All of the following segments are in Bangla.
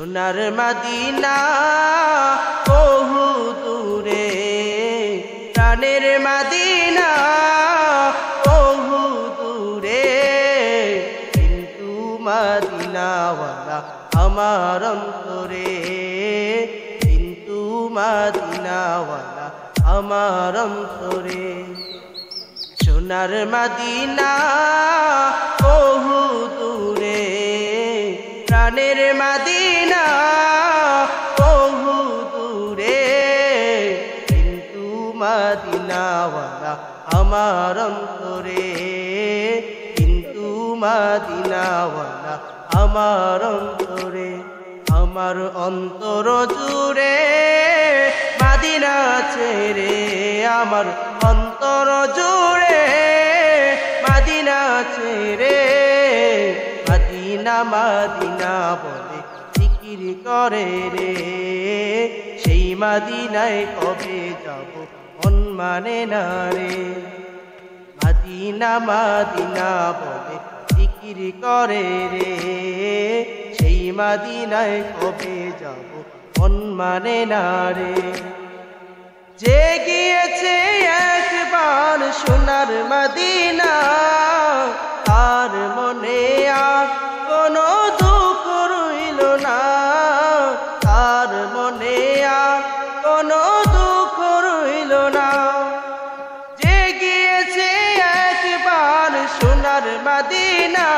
সোনার মদিনা বহু দূরে, প্রাণের মদিনা বহু দূরে, কিন্তু মদিনাওয়ালা আমার অন্তরে, কিন্তু মদিনাওয়ালা আমার অন্তরে। সোনার মদিনা বহু দূরে, প্রাণের মদিনা বহু দূরে, কিন্তু মদিনাওয়ালা আমার অন্তরে, কিন্তু মদিনাওয়ালা আমার অন্তরে। আমার অন্তর জুড়ে মদিনা ছেড়ে, আমার অন্তর জুড়ে মদিনা ছেড়ে, মদিনা মদিনা বলে জিকির করে রে, সেই মদিনায় কবে যাব মন মানে না রে। মদিনা মদিনা বলে জিকির করে রে, সেই মদিনায় কবে যাব মন মানে না রে। যে গিয়েছে একবার সোনার মদিনা, তার মনে আর কোনো দুঃখ রইল না, তার মনে আর কোনো দুঃখ রইল না। যে গিয়েছে একবার সোনার মদিনা,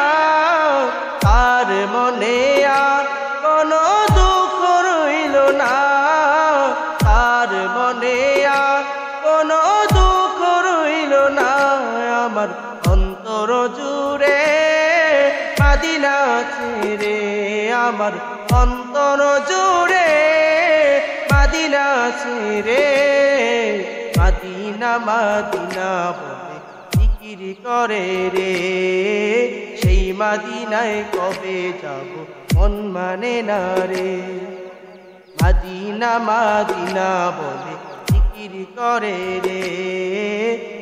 তার মনে আর কোনো দুঃখ রইল না, তার মনে আর কোনো দুঃখ রইল না। আমার অন্তর জুড়ে মদিনা ছেড়ে, আমার অন্তর জুড়ে মদিনা ছেড়ে, মদিনা মদিনা বলে জিকির করে রে, সেই মদিনায় কবে যাব মন মানে না রে। মদিনা মদিনা বলে জিকির করে রে,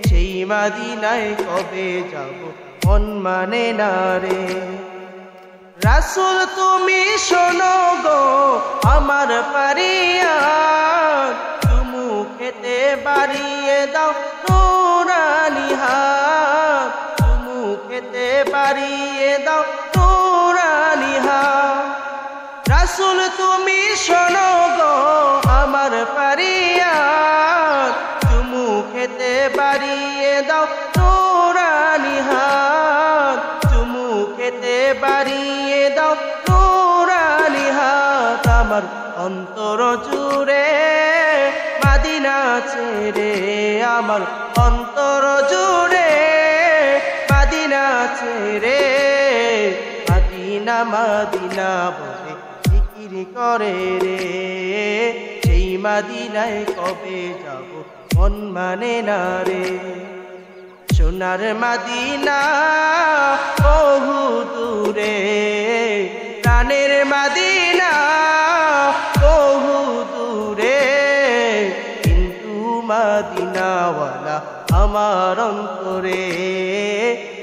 সেই মদিনায় কবে যাব মন মানে না রে। রাসূল তুমি শোনো গো আমার ফরিয়াদ, চুমু খেতে বাড়িয়ে দাও নুরানি হাত, চুমু খেতে বাড়িয়ে দাও নুরানি হাত। রাসূল তুমি শোনো গো আমার ফরিয়াদ, চুমু খেতে বাড়িয়ে দাও নুরানি হাত, চুমু খেতে বাড়িয়ে দাও নুরানি হাত। আমার অন্তর জুড়ে মদিনা ছেড়ে, আমার অন্তর জুড়ে মদিনা ছেড়ে, মদিনা মদিনা বলে জিকির করে রে, সেই মদিনায় কবে যাব মন মানে না রে। সোনার মদিনা বহু দূরে, প্রাণের মদিনা বহু দূরে, কিন্তু মদিনাওয়ালা আমার অন্তরে,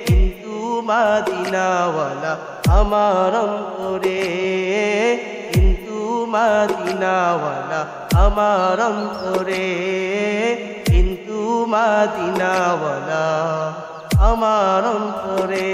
কিন্তু মদিনাওয়ালা আমার অন্তরে, কিন্তু মদিনাওয়ালা আমার অন্তরে, কিন্তু মদিনাওয়ালা আমার অন্তরে।